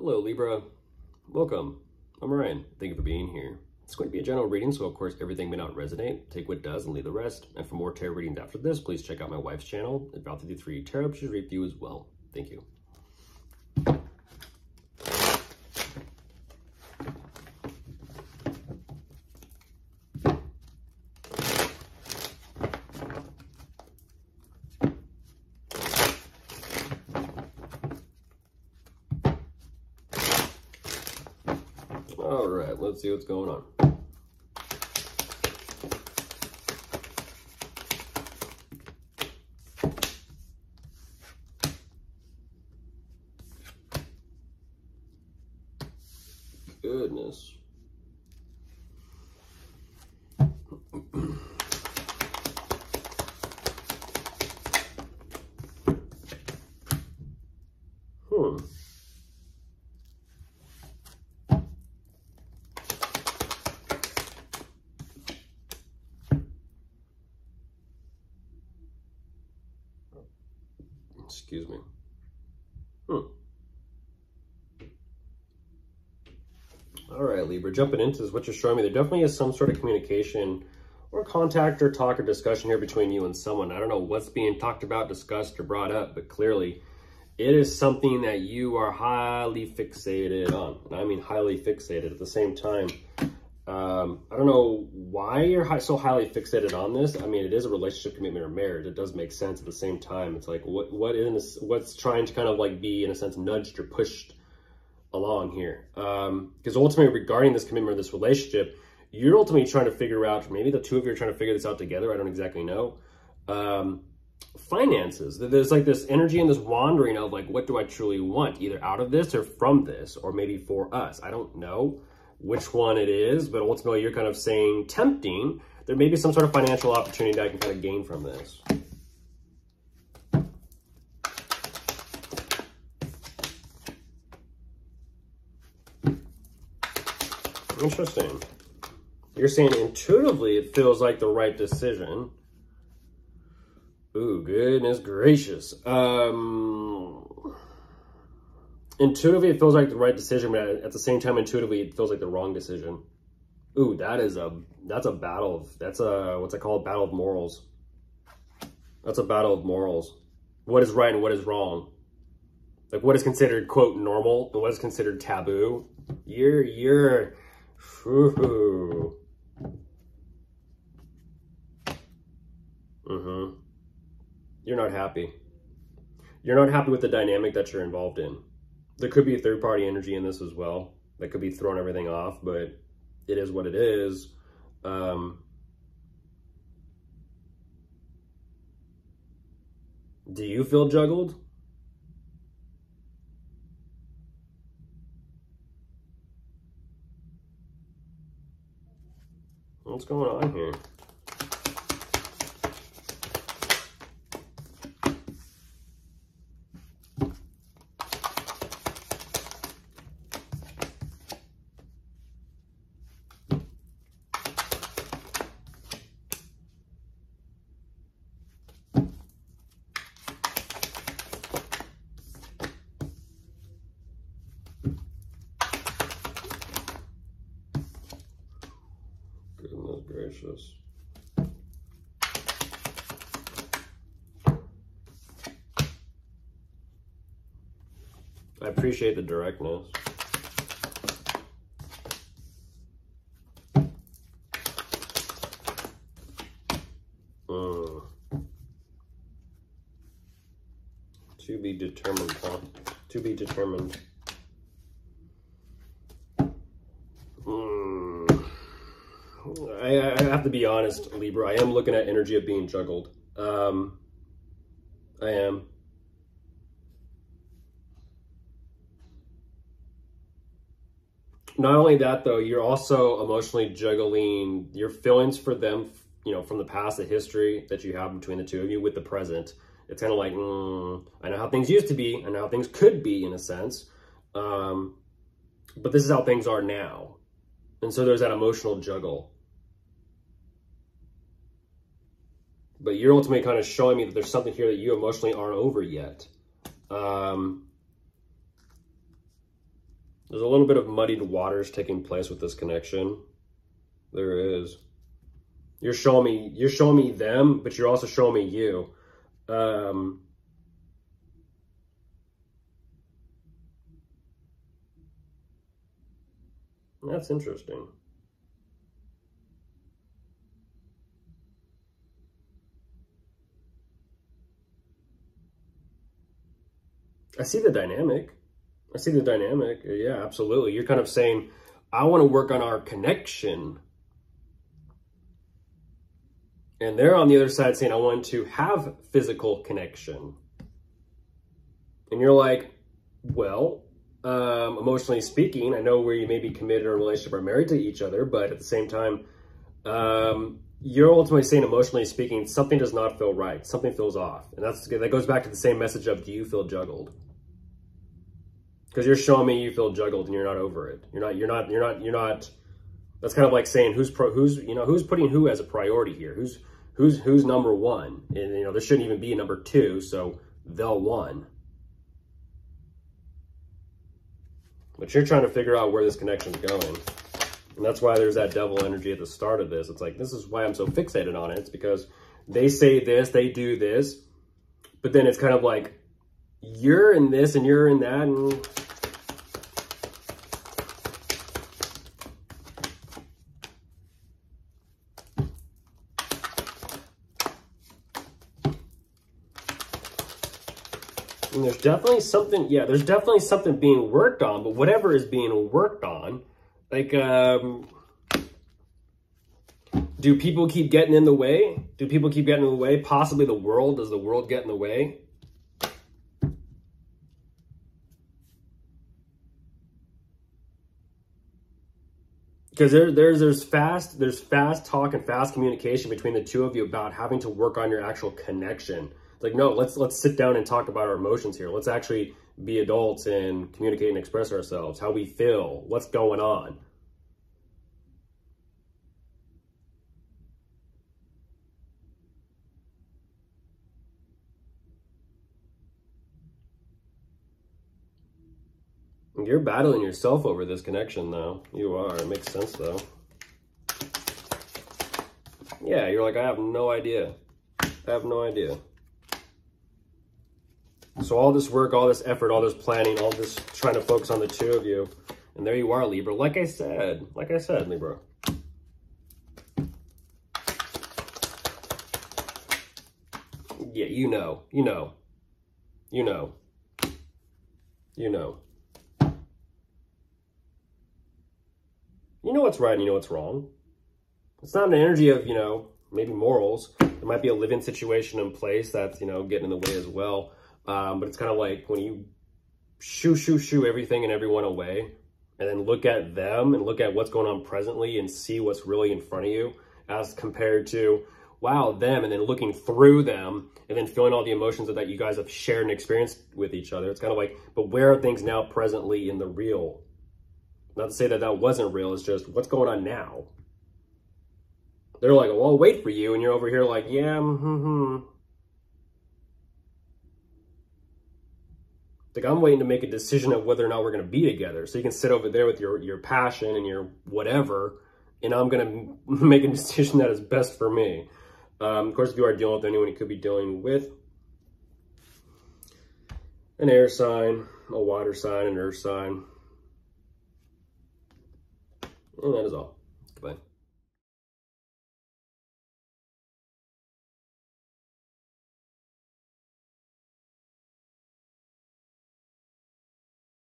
Hello Libra, welcome. I'm Ryan, thank you for being here. It's going to be a general reading, so of course everything may not resonate. Take what does and leave the rest. And for more tarot readings after this, please check out my wife's channel, About 53 Tarot. She's read for you as well. Thank you. All right, let's see what's going on. Goodness. Excuse me. All right, Libra, jumping into this, what you're showing me, there definitely is some sort of communication or contact or talk or discussion here between you and someone. I don't know what's being talked about, discussed, or brought up, but clearly it is something that you are highly fixated on. And I mean highly fixated. At the same time, I don't know why you're so highly fixated on this. I mean, it is a relationship, commitment, or marriage. It does make sense. At the same time, it's like what's trying to kind of like be, in a sense, nudged or pushed along here. Because ultimately, regarding this commitment or this relationship, you're ultimately trying to figure out, maybe the two of you are trying to figure this out together. I don't exactly know. Finances. There's like this energy and this wandering of like, what do I truly want, either out of this or from this, or maybe for us. I don't know which one it is, but ultimately you're kind of saying tempting. There may be some sort of financial opportunity that I can kind of gain from this. Interesting. You're saying intuitively it feels like the right decision. Ooh, goodness gracious. Intuitively, it feels like the right decision, but at the same time, intuitively, it feels like the wrong decision. Ooh, that's a battle of, what's it called? Battle of morals. That's a battle of morals. What is right and what is wrong? Like what is considered, quote, normal and what is considered taboo? You're not happy. You're not happy with the dynamic that you're involved in. There could be a third-party energy in this as well. That could be throwing everything off, but it is what it is. Do you feel juggled? What's going on here? Goodness gracious. I appreciate the directness. To be determined, huh? To be determined. I have to be honest, Libra. I am looking at energy of being juggled. I am. Not only that, though, you're also emotionally juggling your feelings for them, you know, from the past, the history that you have between the two of you with the present. It's kind of like, I know how things used to be. I know how things could be, in a sense. But this is how things are now. And so there's that emotional juggle. But you're ultimately kind of showing me that there's something here that you emotionally aren't over yet. There's a little bit of muddied waters taking place with this connection. There is. You're showing me them, but you're also showing me you. That's interesting. I see the dynamic. I see the dynamic. Yeah, absolutely. You're kind of saying, I want to work on our connection. And they're on the other side saying, I want to have physical connection. And you're like, well, emotionally speaking, I know we may be committed in a relationship or married to each other, but at the same time, you're ultimately saying, emotionally speaking, something does not feel right. Something feels off. And that goes back to the same message of, do you feel juggled? Because you're showing me you feel juggled and you're not over it. You're not. That's kind of like saying who's putting who as a priority here? Who's number one? And there shouldn't even be a number two. So the one. But you're trying to figure out where this connection's going. And that's why there's that devil energy at the start of this. It's like, this is why I'm so fixated on it. It's because they say this, they do this, but then it's kind of like, you're in this and you're in that. And there's definitely something, yeah, there's definitely something being worked on, but whatever is being worked on, like, do people keep getting in the way? Do people keep getting in the way? Possibly the world. Does the world get in the way? Because there's fast talk and fast communication between the two of you about having to work on your actual connection. It's like, no, let's sit down and talk about our emotions here. Let's actually be adults and communicate and express ourselves, how we feel, what's going on. You're battling yourself over this connection, though. You are. It makes sense, though. Yeah, you're like, I have no idea. I have no idea. So all this work, all this effort, all this planning, all this trying to focus on the two of you. And there you are, Libra. Like I said, Libra. Yeah, you know. You know what's right and you know what's wrong. It's not an energy of, maybe morals. There might be a living situation in place that's, getting in the way as well. But it's kind of like when you shoo everything and everyone away and then look at them and look at what's going on presently and see what's really in front of you as compared to, wow, them, and then looking through them and then feeling all the emotions that you guys have shared and experienced with each other. It's kind of like, but where are things now presently in the real? Not to say that wasn't real, it's just what's going on now. They're like, well, I'll wait for you. And you're over here like, yeah, Like, I'm waiting to make a decision of whether or not we're going to be together. So you can sit over there with your passion and your whatever, and I'm going to make a decision that is best for me. Of course, if you are dealing with anyone, you could be dealing with an air sign, a water sign, an earth sign. And that is all. Goodbye.